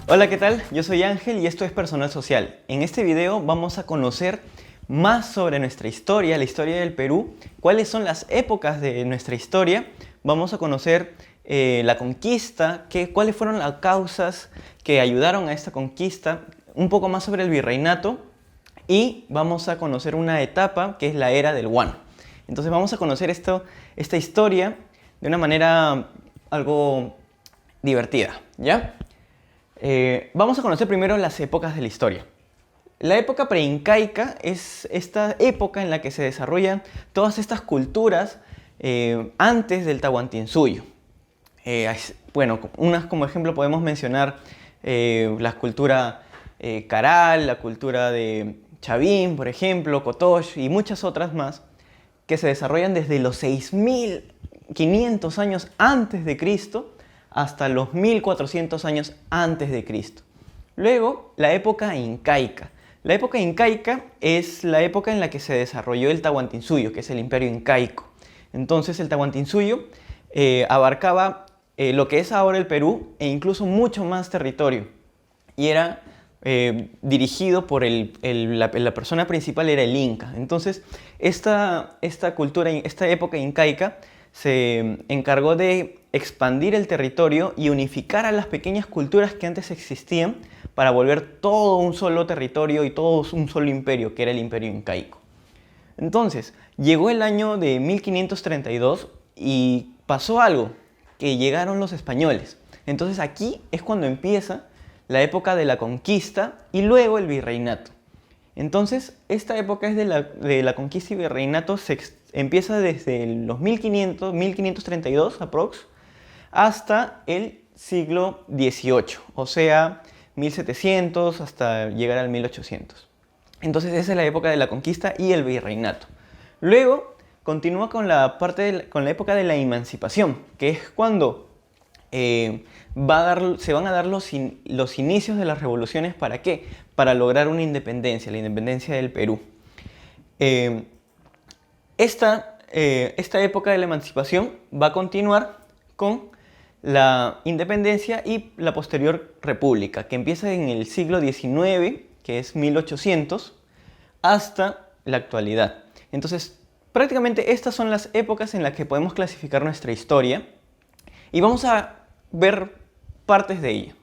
Hola, ¿qué tal? Yo soy Ángel y esto es Personal Social. En este video vamos a conocer más sobre nuestra historia, la historia del Perú, cuáles son las épocas de nuestra historia. Vamos a conocer la conquista, cuáles fueron las causas que ayudaron a esta conquista, un poco más sobre el virreinato y vamos a conocer una etapa que es la era del Guano. Entonces vamos a conocer esta historia de una manera algo divertida, ¿ya? Vamos a conocer primero las épocas de la historia. La época preincaica es esta época en la que se desarrollan todas estas culturas antes del Tahuantinsuyo. Bueno, como ejemplo podemos mencionar la cultura Caral, la cultura de Chavín, por ejemplo, Cotox y muchas otras más que se desarrollan desde los 6500 años antes de Cristo hasta los 1400 años antes de Cristo. Luego, la época incaica. La época incaica es la época en la que se desarrolló el Tahuantinsuyo, que es el imperio incaico. Entonces, el Tahuantinsuyo abarcaba lo que es ahora el Perú e incluso mucho más territorio. Y era dirigido por la persona principal era el Inca. Entonces, esta época incaica se encargó de expandir el territorio y unificar a las pequeñas culturas que antes existían para volver todo un solo territorio y todo un solo imperio, que era el imperio incaico. Entonces, llegó el año de 1532 y pasó algo, que llegaron los españoles. Entonces aquí es cuando empieza la época de la conquista y luego el virreinato. Entonces, esta época es de la conquista y virreinato, empieza desde los 1532 aprox, hasta el siglo XVIII, o sea, 1700 hasta llegar al 1800. Entonces esa es la época de la conquista y el virreinato. Luego continúa con la época de la emancipación, que es cuando se van a dar los inicios de las revoluciones. ¿Para qué? Para lograr una independencia, la independencia del Perú. Esta época de la emancipación va a continuar con la independencia y la posterior república, que empieza en el siglo XIX, que es 1800, hasta la actualidad. Entonces, prácticamente estas son las épocas en las que podemos clasificar nuestra historia y vamos a ver partes de ella.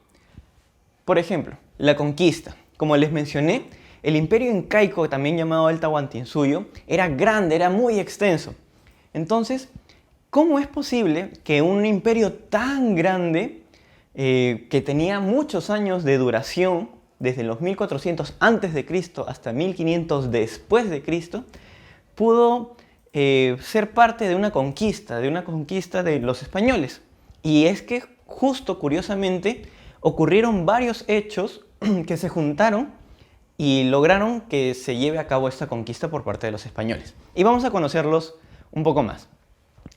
Por ejemplo, la conquista. Como les mencioné, el imperio incaico, también llamado el Tahuantinsuyo, era grande, era muy extenso. Entonces, ¿cómo es posible que un imperio tan grande, que tenía muchos años de duración, desde los 1400 antes de Cristo hasta 1500 después de Cristo, pudo ser parte de una conquista de los españoles? Y es que justo curiosamente ocurrieron varios hechos que se juntaron y lograron que se lleve a cabo esta conquista por parte de los españoles. Y vamos a conocerlos un poco más.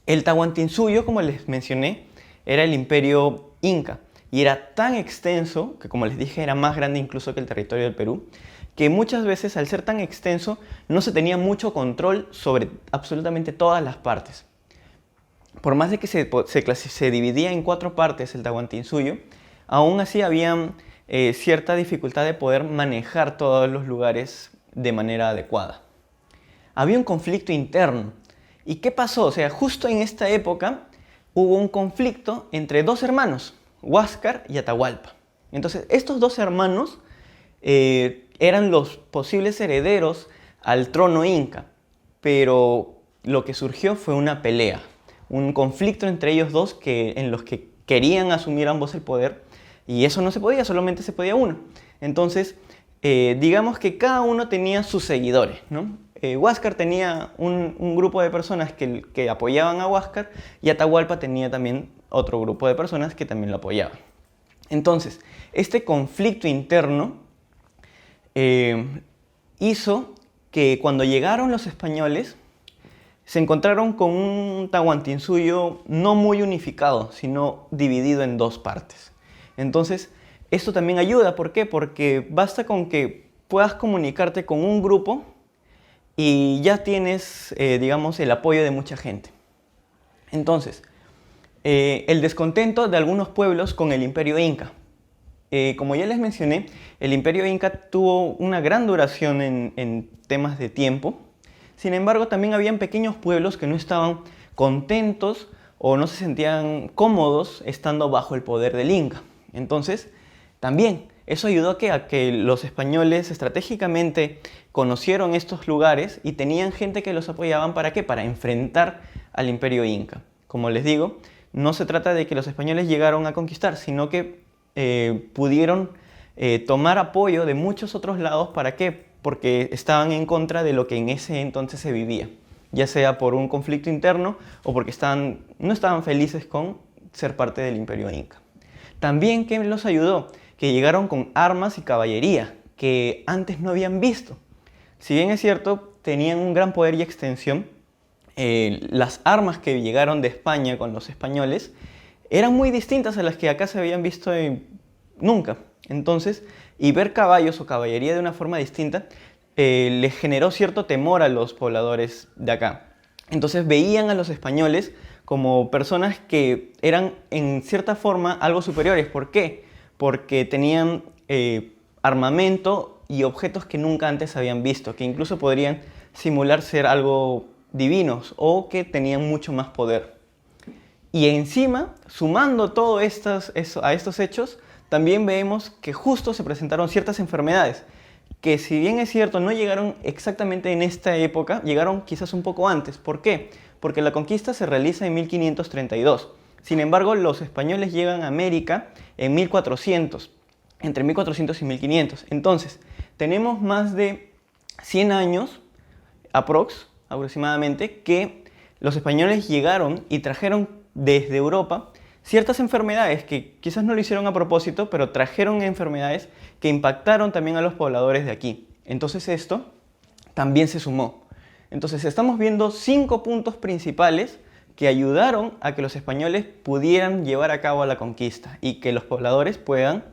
El Tahuantinsuyo, como les mencioné, era el imperio inca y era tan extenso que, como les dije, era más grande incluso que el territorio del Perú, que muchas veces, al ser tan extenso, no se tenía mucho control sobre absolutamente todas las partes. Por más de que se dividía en 4 partes el Tahuantinsuyo, aún así había cierta dificultad de poder manejar todos los lugares de manera adecuada. Había un conflicto interno. ¿Y qué pasó? O sea, justo en esta época hubo un conflicto entre 2 hermanos, Huáscar y Atahualpa. Entonces, estos 2 hermanos eran los posibles herederos al trono inca, pero lo que surgió fue una pelea, un conflicto entre ellos dos en los que querían asumir ambos el poder, y eso no se podía, solamente se podía uno. Entonces, digamos que cada uno tenía sus seguidores, ¿no? Huáscar tenía un grupo de personas que apoyaban a Huáscar y Atahualpa tenía también otro grupo de personas que también lo apoyaban. Entonces, este conflicto interno hizo que cuando llegaron los españoles se encontraron con un Tahuantinsuyo no muy unificado, sino dividido en 2 partes. Entonces, esto también ayuda. ¿Por qué? Porque basta con que puedas comunicarte con un grupo y ya tienes, digamos, el apoyo de mucha gente. Entonces, el descontento de algunos pueblos con el imperio inca. Como ya les mencioné, el Imperio Inca tuvo una gran duración en temas de tiempo. Sin embargo, también habían pequeños pueblos que no estaban contentos o no se sentían cómodos estando bajo el poder del Inca. Entonces, también eso ayudó a que los españoles estratégicamente conocieron estos lugares y tenían gente que los apoyaban. ¿Para qué? Para enfrentar al Imperio Inca. Como les digo, no se trata de que los españoles llegaron a conquistar, sino que pudieron tomar apoyo de muchos otros lados. ¿Para qué? Porque estaban en contra de lo que en ese entonces se vivía, ya sea por un conflicto interno o porque no estaban felices con ser parte del Imperio Inca. También, ¿qué los ayudó? Que llegaron con armas y caballería que antes no habían visto. Si bien es cierto, tenían un gran poder y extensión, las armas que llegaron de España con los españoles eran muy distintas a las que acá se habían visto nunca. Entonces, y ver caballos o caballería de una forma distinta les generó cierto temor a los pobladores de acá. Entonces veían a los españoles como personas que eran en cierta forma algo superiores. ¿Por qué? Porque tenían armamento y objetos que nunca antes habían visto, que incluso podrían simular ser algo divinos o que tenían mucho más poder. Y encima, sumando todo a estos hechos, también vemos que justo se presentaron ciertas enfermedades, que si bien es cierto no llegaron exactamente en esta época, llegaron quizás un poco antes. ¿Por qué? Porque la conquista se realiza en 1532. Sin embargo, los españoles llegan a América en 1400, entre 1400 y 1500. Entonces, tenemos más de 100 años, aproximadamente, que los españoles llegaron y trajeron desde Europa ciertas enfermedades que quizás no lo hicieron a propósito, pero trajeron enfermedades que impactaron también a los pobladores de aquí. Entonces esto también se sumó. Entonces estamos viendo 5 puntos principales que ayudaron a que los españoles pudieran llevar a cabo la conquista y que los pobladores puedan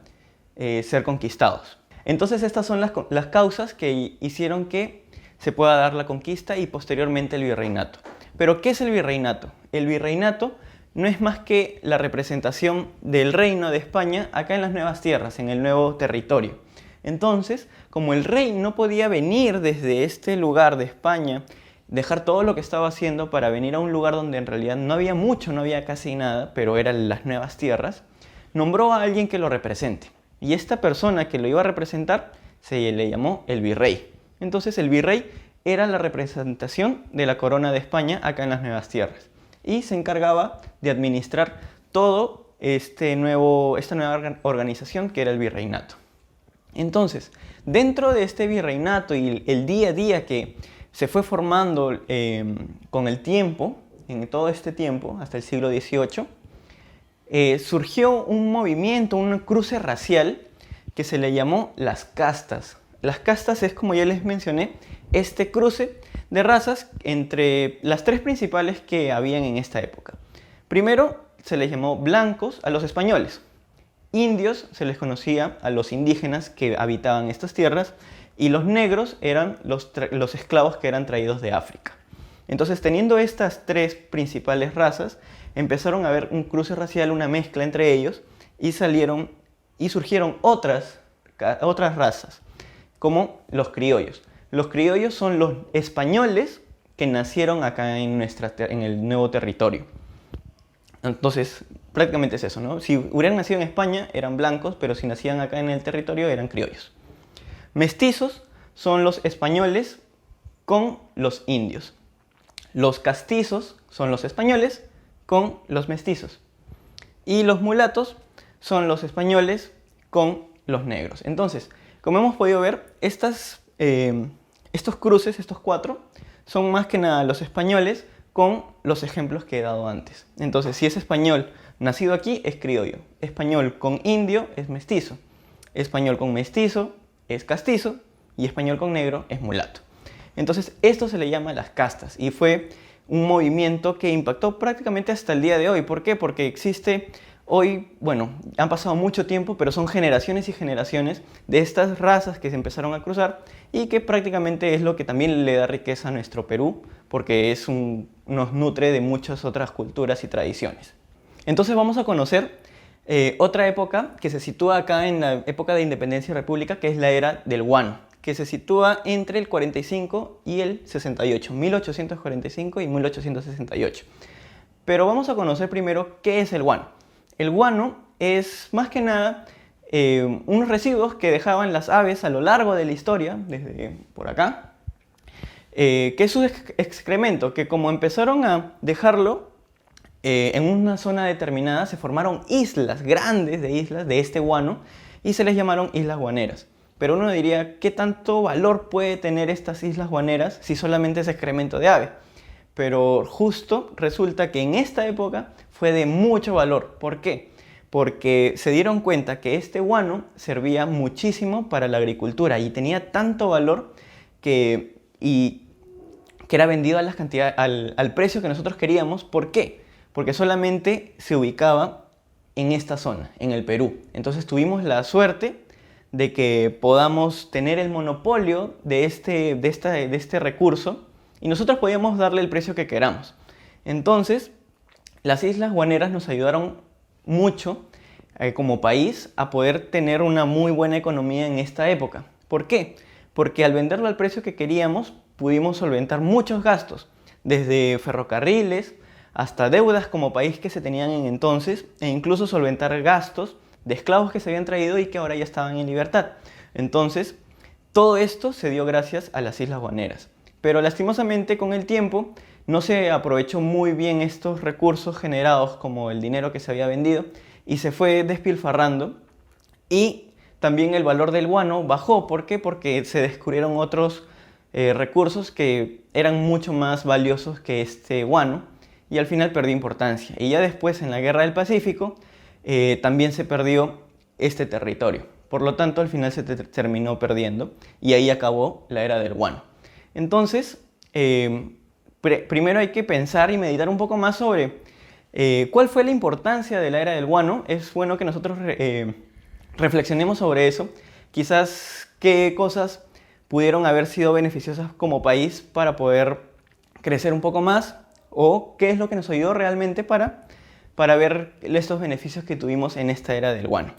ser conquistados. Entonces estas son las causas que hicieron que se pueda dar la conquista y posteriormente el virreinato. ¿Pero qué es el virreinato? El virreinato no es más que la representación del reino de España acá en las nuevas tierras, en el nuevo territorio. Entonces, como el rey no podía venir desde este lugar de España, dejar todo lo que estaba haciendo para venir a un lugar donde en realidad no había mucho, no había casi nada, pero eran las nuevas tierras, nombró a alguien que lo represente. Y esta persona que lo iba a representar se le llamó el virrey. Entonces el virrey era la representación de la corona de España acá en las nuevas tierras y se encargaba de administrar todo esta nueva organización que era el virreinato. Entonces, dentro de este virreinato y el día a día que se fue formando con el tiempo, en todo este tiempo, hasta el siglo XVIII, surgió un movimiento, un cruce racial que se le llamó las castas. Las castas es, como ya les mencioné, este cruce de razas entre las 3 principales que habían en esta época. Primero se les llamó blancos a los españoles, indios se les conocía a los indígenas que habitaban estas tierras y los negros eran los esclavos que eran traídos de África. Entonces, teniendo estas 3 principales razas, empezaron a haber un cruce racial, una mezcla entre ellos y surgieron otras razas, como los criollos. Los criollos son los españoles que nacieron acá en el nuevo territorio. Entonces, prácticamente es eso, ¿no? Si hubieran nacido en España, eran blancos, pero si nacían acá en el territorio, eran criollos. Mestizos son los españoles con los indios. Los castizos son los españoles con los mestizos. Y los mulatos son los españoles con los negros. Entonces, como hemos podido ver, estos cruces, estos 4, son más que nada los españoles con los ejemplos que he dado antes. Entonces, si es español nacido aquí, es criollo. Español con indio es mestizo. Español con mestizo es castizo. Y español con negro es mulato. Entonces, esto se le llama las castas. Y fue un movimiento que impactó prácticamente hasta el día de hoy. ¿Por qué? Porque existe hoy, bueno, han pasado mucho tiempo, pero son generaciones y generaciones de estas razas que se empezaron a cruzar y que prácticamente es lo que también le da riqueza a nuestro Perú, porque nos nutre de muchas otras culturas y tradiciones. Entonces vamos a conocer Otra época que se sitúa acá en la época de Independencia y República, que es la era del guano, que se sitúa entre el 45 y el 68, 1845 y 1868. Pero vamos a conocer primero qué es el guano. El guano es más que nada unos residuos que dejaban las aves a lo largo de la historia, desde por acá, que es su excremento, que como empezaron a dejarlo en una zona determinada, se formaron islas, grandes de islas de este guano, y se les llamaron islas guaneras. Pero uno diría, ¿qué tanto valor puede tener estas islas guaneras si solamente es excremento de ave? Pero justo resulta que en esta época fue de mucho valor. ¿Por qué? Porque se dieron cuenta que este guano servía muchísimo para la agricultura y tenía tanto valor que era vendido a las al precio que nosotros queríamos. ¿Por qué? Porque solamente se ubicaba en esta zona, en el Perú. Entonces tuvimos la suerte de que podamos tener el monopolio de este recurso y nosotros podíamos darle el precio que queramos. Entonces, las islas guaneras nos ayudaron mucho como país a poder tener una muy buena economía en esta época. ¿Por qué? Porque al venderlo al precio que queríamos, pudimos solventar muchos gastos, desde ferrocarriles hasta deudas como país que se tenían en entonces, e incluso solventar gastos de esclavos que se habían traído y que ahora ya estaban en libertad. Entonces, todo esto se dio gracias a las islas guaneras. Pero lastimosamente con el tiempo no se aprovechó muy bien estos recursos generados como el dinero que se había vendido y se fue despilfarrando, y también el valor del guano bajó. ¿Por qué? Porque se descubrieron otros recursos que eran mucho más valiosos que este guano y al final perdió importancia. Y ya después en la Guerra del Pacífico también se perdió este territorio. Por lo tanto, al final se terminó perdiendo y ahí acabó la era del guano. Entonces, primero hay que pensar y meditar un poco más sobre cuál fue la importancia de la era del guano. Es bueno que nosotros reflexionemos sobre eso. Quizás qué cosas pudieron haber sido beneficiosas como país para poder crecer un poco más, o qué es lo que nos ayudó realmente para ver estos beneficios que tuvimos en esta era del guano.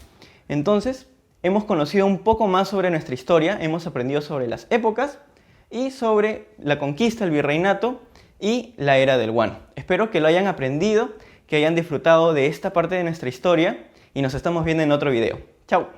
Entonces, hemos conocido un poco más sobre nuestra historia, hemos aprendido sobre las épocas y sobre la conquista, el virreinato y la era del guano. Espero que lo hayan aprendido, que hayan disfrutado de esta parte de nuestra historia y nos estamos viendo en otro video. ¡Chao!